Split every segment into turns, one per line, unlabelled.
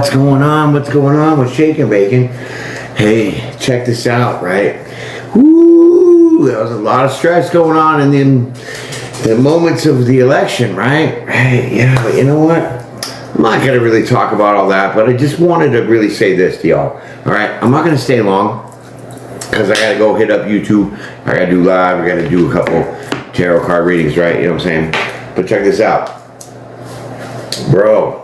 What's going on? What's going on with Shake and Bacon? Hey, check this out, right? Woo! There was a lot of stress going on in the moments of the election, right? Hey, yeah, but you know what? I'm not going to really talk about all that, but I just wanted to really say this to y'all. All right, I'm not going to stay long because I got to go hit up YouTube. I got to do live. I got to do a couple tarot card readings, right? You know what I'm saying? But check this out. Bro.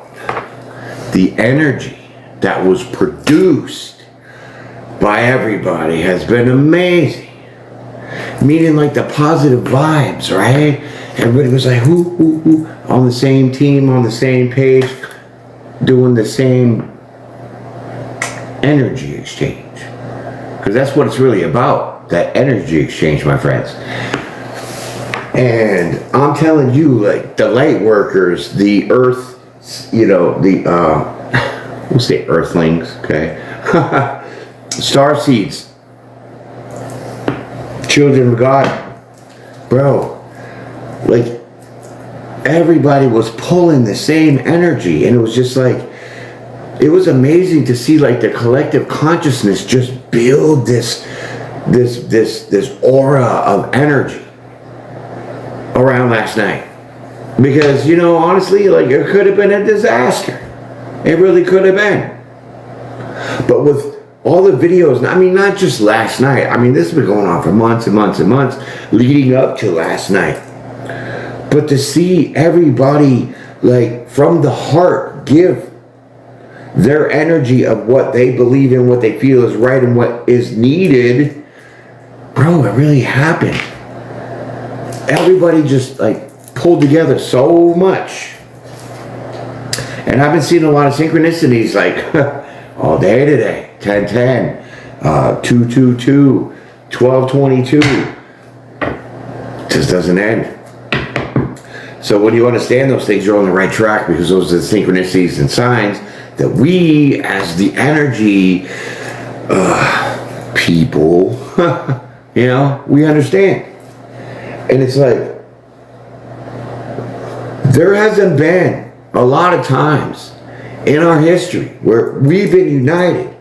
The energy that was produced by everybody has been amazing. Meaning like the positive vibes, right? Everybody was like, whoo, on the same team, on the same page, doing the same energy exchange. Because that's what it's really about, that energy exchange, my friends. And I'm telling you, like, the light workers, the earth, you know, we'll say earthlings, okay? Star seeds, children of God, bro, like, everybody was pulling the same energy, and it was just like, it was amazing to see, like, the collective consciousness just build this aura of energy around last night. Because, you know, honestly, like, it could have been a disaster. It really could have been. But with all the videos, I mean, not just last night. I mean, this has been going on for months and months and months leading up to last night. But to see everybody, like, from the heart give their energy of what they believe in, what they feel is right and what is needed, bro, it really happened. Everybody just, like, pulled together so much. And I've been seeing a lot of synchronicities, like all day today. 10-10, 2-2-2, 12-22. Just doesn't end. So when you understand those things, you're on the right track, because those are the synchronicities and signs that we, as the energy people, you know, we understand. And it's like, there hasn't been a lot of times in our history where we've been united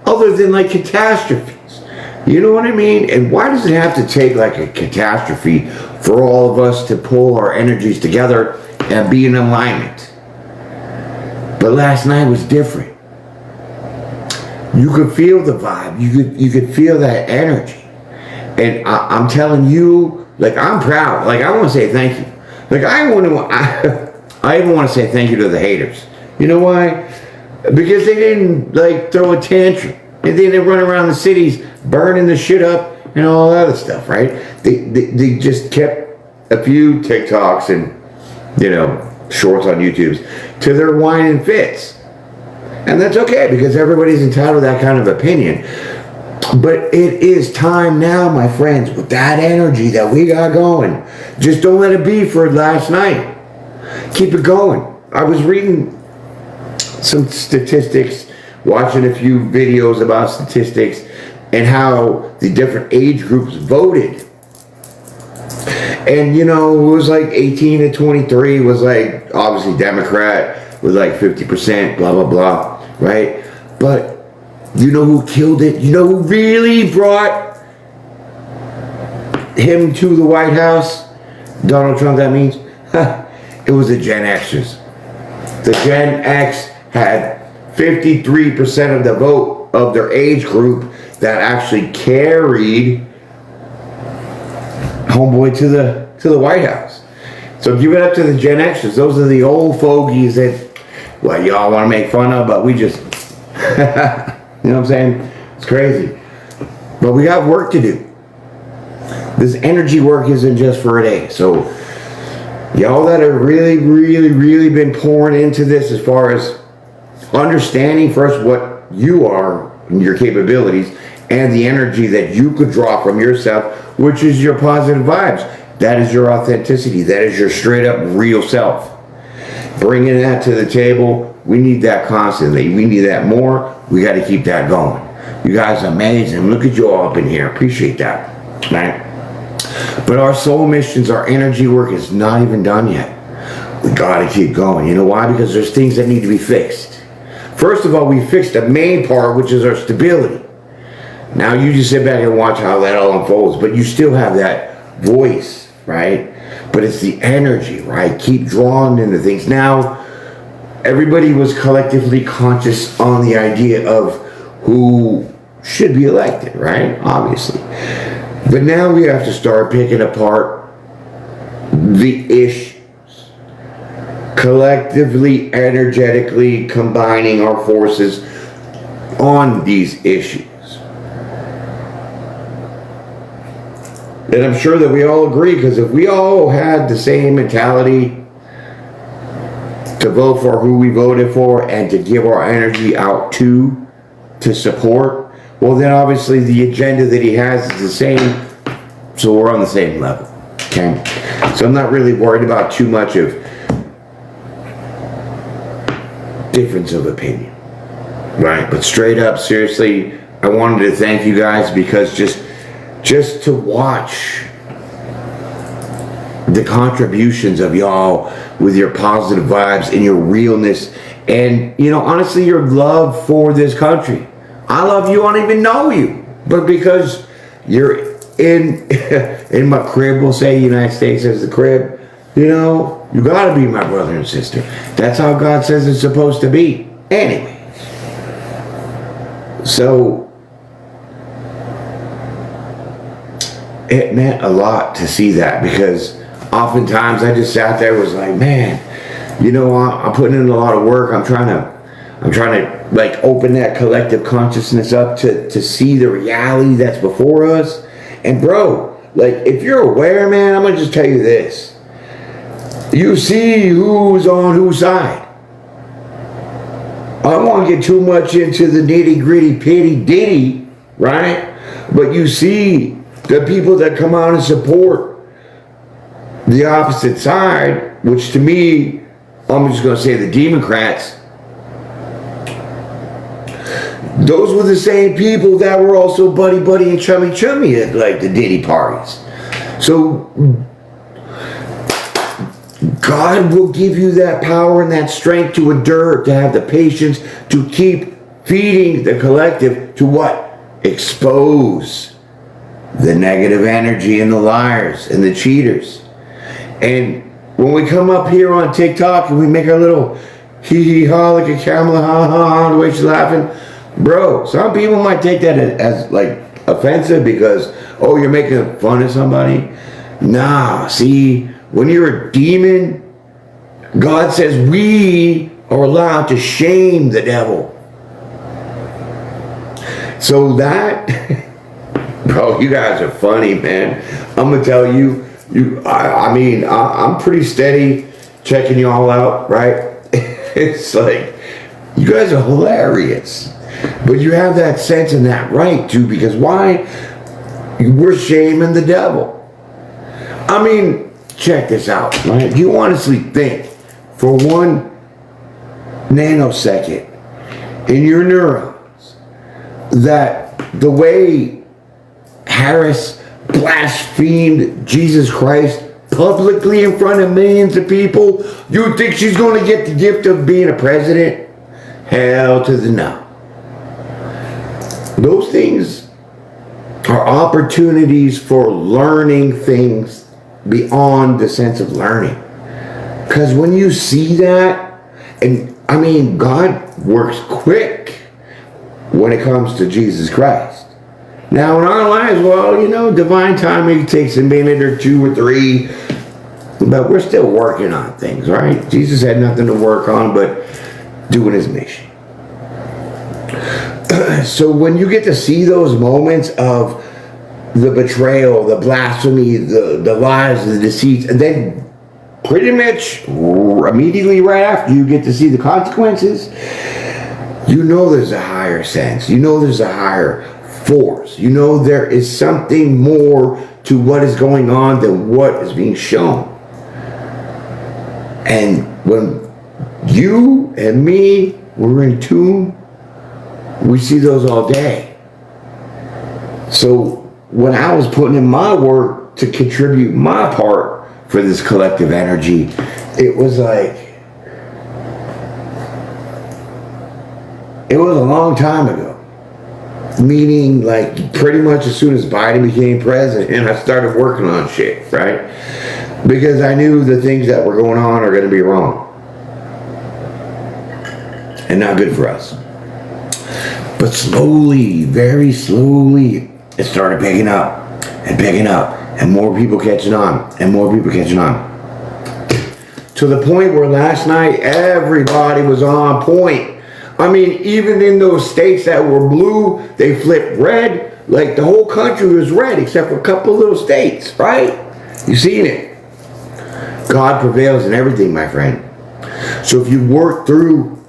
other than like catastrophes. You know what I mean? And why does it have to take like a catastrophe for all of us to pull our energies together and be in alignment? But last night was different. You could feel the vibe. You could feel that energy. And I'm telling you, like, I'm proud. Like, I want to say thank you. Like, I even want to say thank you to the haters. You know why? Because they didn't, like, throw a tantrum. And they didn't run around the cities burning the shit up and all that other stuff, right? They just kept a few TikToks and, you know, shorts on YouTubes to their whining fits. And that's okay, because everybody's entitled to that kind of opinion. But it is time now, my friends, with that energy that we got going. Just don't let it be for last night. Keep it going. I was reading some statistics, watching a few videos about statistics and how the different age groups voted. And, you know, it was like 18 to 23 was like, obviously Democrat, was like 50%, blah, blah, blah, right? But you know who killed it? You know who really brought him to the White House? Donald Trump, that means? It was the Gen Xers. The Gen X had 53% of the vote of their age group that actually carried homeboy to the White House. So give it up to the Gen Xers. Those are the old fogies that, well, y'all want to make fun of, but we just... You know what I'm saying? It's crazy. But we got work to do. This energy work isn't just for a day. So y'all that are really been pouring into this as far as understanding first what you are and your capabilities and the energy that you could draw from yourself, which is your positive vibes. That is your authenticity. That is your straight up real self. Bringing that to the table, we need that constantly. We need that more. We got to keep that going. You guys are amazing. Look at you all up in here. Appreciate that. Right? But our soul missions, our energy work is not even done yet. We got to keep going. You know why? Because there's things that need to be fixed. First of all, we fixed the main part, which is our stability. Now you just sit back and watch how that all unfolds, but you still have that voice, right? But it's the energy, right? Keep drawing into things. Now, everybody was collectively conscious on the idea of who should be elected, right? Obviously. But now we have to start picking apart the issues. Collectively, energetically combining our forces on these issues. And I'm sure that we all agree, because if we all had the same mentality to vote for who we voted for and to give our energy out to support, well then obviously the agenda that he has is the same, so we're on the same level, okay? So I'm not really worried about too much of difference of opinion, right? But straight up, seriously, I wanted to thank you guys, because just to watch the contributions of y'all with your positive vibes and your realness and, you know, honestly, your love for this country. I love you, I don't even know you, but because you're in my crib, we'll say United States as the crib, you know, you gotta be my brother and sister. That's how God says it's supposed to be. Anyway, so it meant a lot to see that, because oftentimes I just sat there, was like, man, you know, I'm putting in a lot of work. I'm trying to like open that collective consciousness up to see the reality that's before us. And bro, like, if you're aware, man, I'm gonna just tell you this. You see who's on whose side. I don't want to get too much into the nitty gritty pitty ditty, right? But you see the people that come out and support the opposite side, which to me, I'm just going to say the Democrats. Those were the same people that were also buddy and chummy at like the Diddy parties. So God will give you that power and that strength to endure, to have the patience, to keep feeding the collective, to what? Expose the negative energy and the liars and the cheaters. And when we come up here on TikTok and we make our little hee-hee-ha like a camel, ha-ha-ha, the way she's laughing, bro, some people might take that as like offensive because, oh, you're making fun of somebody. Nah, see, when you're a demon, God says we are allowed to shame the devil. So that, bro, you guys are funny, man. I'm gonna tell you, I mean, I'm pretty steady checking you all out, right? It's like, you guys are hilarious. But you have that sense and that right too, because why? We're shaming the devil. I mean, check this out, right? You honestly think for 1 nanosecond in your neurons that the way Harris blasphemed Jesus Christ publicly in front of millions of people, you think she's going to get the gift of being a president? Hell to the no. Those things are opportunities for learning things beyond the sense of learning. Because when you see that, and I mean, God works quick when it comes to Jesus Christ. Now in our lives, well, you know, divine timing takes a minute or 2 or 3, but we're still working on things, right? Jesus had nothing to work on but doing his mission. So when you get to see those moments of the betrayal, the blasphemy, the lies, the deceits, and then pretty much immediately right after you get to see the consequences, you know there's a higher sense. You know there's a higher force. You know there is something more to what is going on than what is being shown. And when you and me, we're in tune, we see those all day. So when I was putting in my work to contribute my part for this collective energy, it was like, It was a long time ago. Meaning, like, pretty much as soon as Biden became president, I started working on shit, right? Because I knew the things that were going on are going to be wrong. And not good for us. But slowly, very slowly, it started picking up. And more people catching on. And more people catching on. To the point where last night, everybody was on point. I mean, even in those states that were blue, they flipped red. Like, the whole country was red, except for a couple of little states, right? You seen it. God prevails in everything, my friend. So if you work through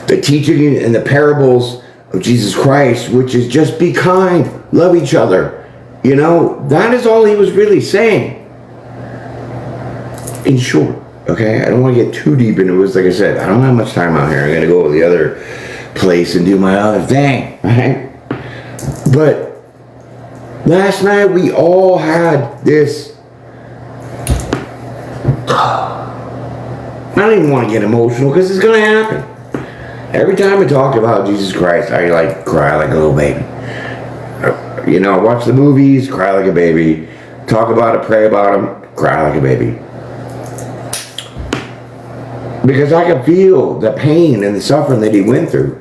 the teaching and the parables of Jesus Christ, which is just be kind, love each other, you know, that is all he was really saying. In short. Okay, I don't want to get too deep into it. Like I said, I don't have much time out here. I got to go to the other place and do my other thing, right? But last night we all had this. I don't even want to get emotional because it's going to happen. Every time I talk about Jesus Christ, I like cry like a little baby. You know, watch the movies, cry like a baby. Talk about it, pray about him, cry like a baby. Because I could feel the pain and the suffering that he went through.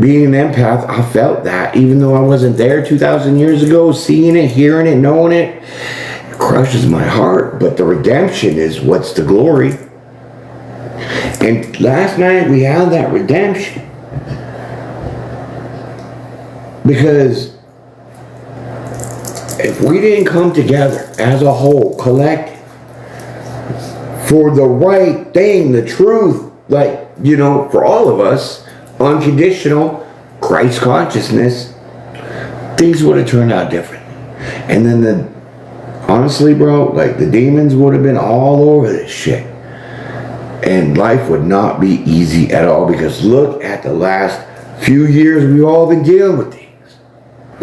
Being an empath, I felt that. Even though I wasn't there 2,000 years ago, seeing it, hearing it, knowing it, it crushes my heart. But the redemption is what's the glory. And last night we had that redemption. Because if we didn't come together as a whole, collective, for the right thing, the truth, like, you know, for all of us, unconditional Christ consciousness, things would have turned out differently. And then honestly, bro, like, the demons would have been all over this shit. And life would not be easy at all, because look at the last few years we've all been dealing with things.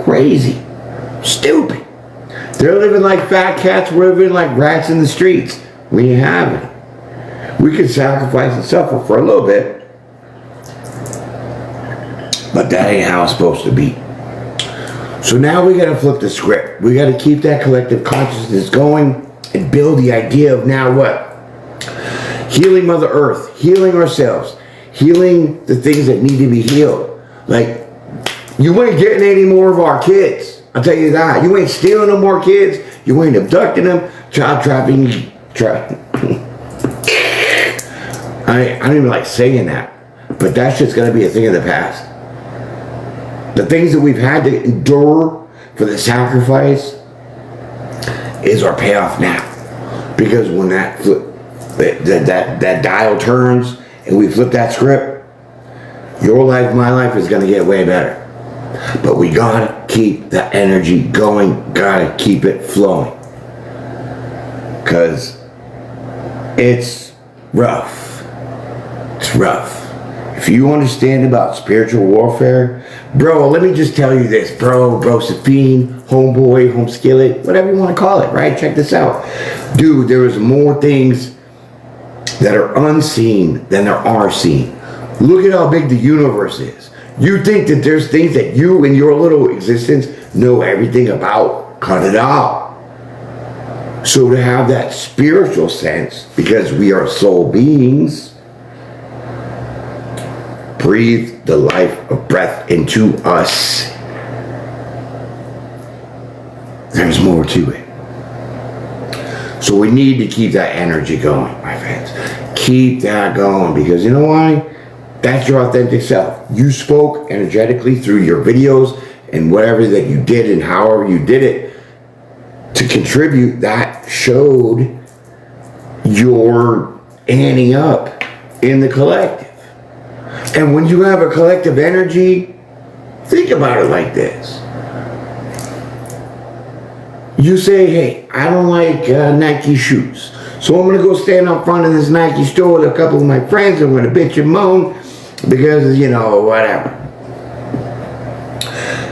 Crazy. Stupid. They're living like fat cats, we're living like rats in the streets. We have it. We can sacrifice and suffer for a little bit, but that ain't how it's supposed to be. So now we got to flip the script. We got to keep that collective consciousness going and build the idea of now what? Healing Mother Earth, healing ourselves, healing the things that need to be healed. Like, you ain't getting any more of our kids. I'll tell you that. You ain't stealing no more kids. You ain't abducting them. Child trafficking. I don't even like saying that, but that's just going to be a thing of the past. The things that we've had to endure for the sacrifice is our payoff now. Because when that dial turns and we flip that script, your life, my life is going to get way better. But we gotta keep the energy going, gotta keep it flowing. Because it's rough. It's rough. If you understand about spiritual warfare, bro, let me just tell you this, bro, Brosephine, homeboy, home skillet, whatever you want to call it, right? Check this out. Dude, there is more things that are unseen than there are seen. Look at how big the universe is. You think that there's things that you in your little existence know everything about. Cut it out. So to have that spiritual sense, because we are soul beings, breathe the life of breath into us. There's more to it. So we need to keep that energy going, my friends. Keep that going, because you know why? That's your authentic self. You spoke energetically through your videos and whatever that you did and however you did it to contribute. That showed your anting up in the collective. And when you have a collective energy, think about it like this. You say, hey, I don't like Nike shoes. So I'm going to go stand up front of this Nike store with a couple of my friends. I'm going to bitch and moan because, you know, whatever.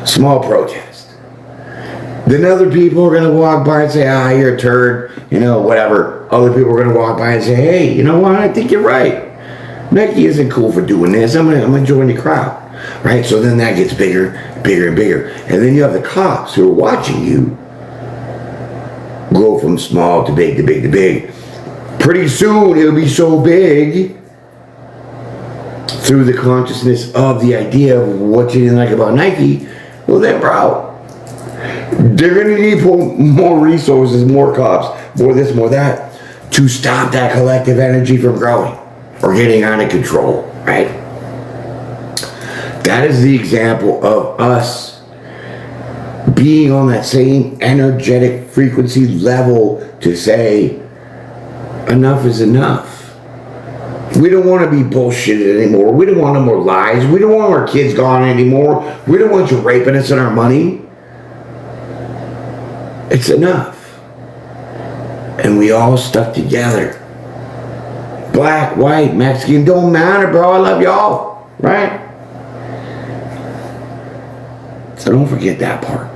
Small protest. Then other people are going to walk by and say, ah, you're a turd, you know, whatever. Other people are going to walk by and say, hey, you know what? I think you're right. Nike isn't cool for doing this. I'm gonna join the crowd, right? So then that gets bigger, bigger and bigger. And then you have the cops who are watching you go from small to big to big to big. Pretty soon it'll be so big through the consciousness of the idea of what you didn't like about Nike. Well then, bro, they're gonna need more resources, more cops, more this, more that, to stop that collective energy from growing or getting out of control, right? That is the example of us being on that same energetic frequency level to say, enough is enough. We don't want to be bullshitted anymore. We don't want no more lies. We don't want our kids gone anymore. We don't want you raping us in our money. It's enough. And we all stuck together. Black, white, Mexican, don't matter, bro. I love y'all. Right? So don't forget that part.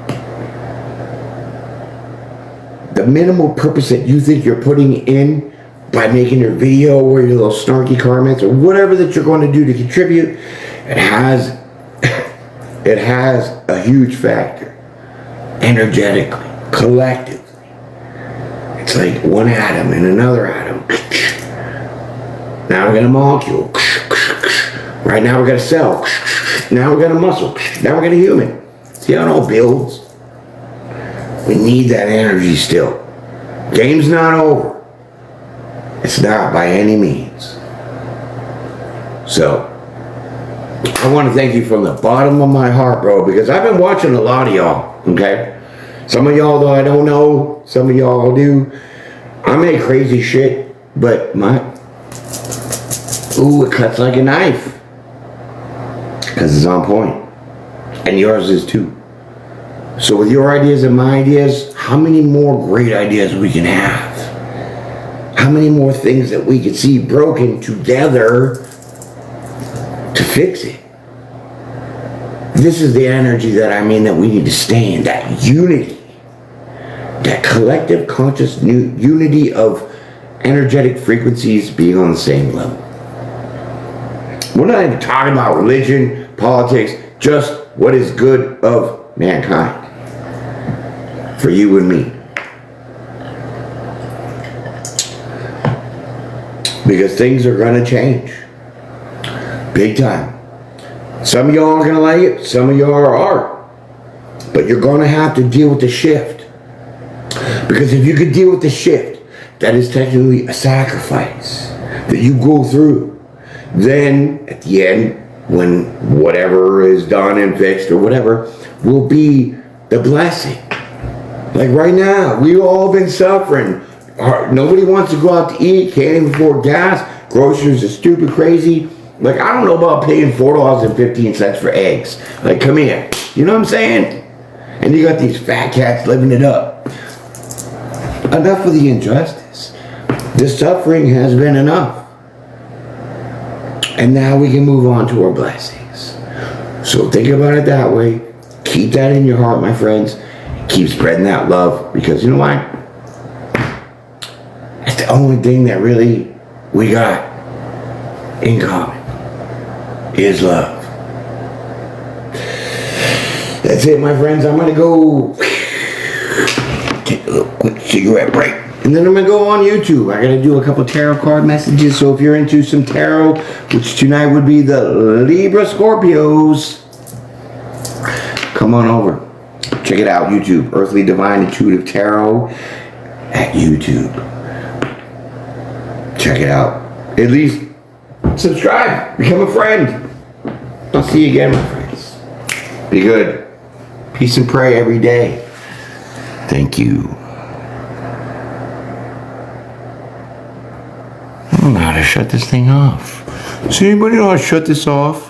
The minimal purpose that you think you're putting in by making your video or your little snarky comments or whatever that you're going to do to contribute, it has a huge factor. Energetically, collectively. It's like one atom and another atom. Now we got a molecule. Right now we got a cell. Now we got a muscle. Now we got a human. See how it all builds? We need that energy still. Game's not over. It's not by any means. So, I want to thank you from the bottom of my heart, bro, because I've been watching a lot of y'all, okay? Some of y'all, though, I don't know. Some of y'all do. I make crazy shit, but it cuts like a knife. Because it's on point. And yours is too. So with your ideas and my ideas, how many more great ideas we can have? How many more things that we could see broken together to fix it? This is the energy that I mean that we need to stay in, that unity. That collective conscious unity of energetic frequencies being on the same level. We're not even talking about religion, politics, just what is good of mankind. For you and me. Because things are going to change. Big time. Some of y'all are going to like it, some of y'all aren't. But you're going to have to deal with the shift. Because if you could deal with the shift, that is technically a sacrifice that you go through. Then, at the end, when whatever is done and fixed or whatever, will be the blessing. Like right now, we've all been suffering. Nobody wants to go out to eat, can't even afford gas. Groceries are stupid crazy. Like, I don't know about paying $4.15 for eggs. Like, come here. You know what I'm saying? And you got these fat cats living it up. Enough of the injustice. The suffering has been enough. And now we can move on to our blessings. So think about it that way. Keep that in your heart, my friends. Keep spreading that love. Because you know what? That's the only thing that really we got in common. Is love. That's it, my friends. I'm going to go take a little quick cigarette break. And then I'm going to go on YouTube. I got to do a couple tarot card messages. So if you're into some tarot, which tonight would be the Libra Scorpios, come on over. Check it out, YouTube. Earthly Divine Intuitive Tarot at YouTube. Check it out. At least subscribe. Become a friend. I'll see you again, my friends. Be good. Peace and pray every day. Thank you. I don't know how to shut this thing off. Does anybody know how to shut this off?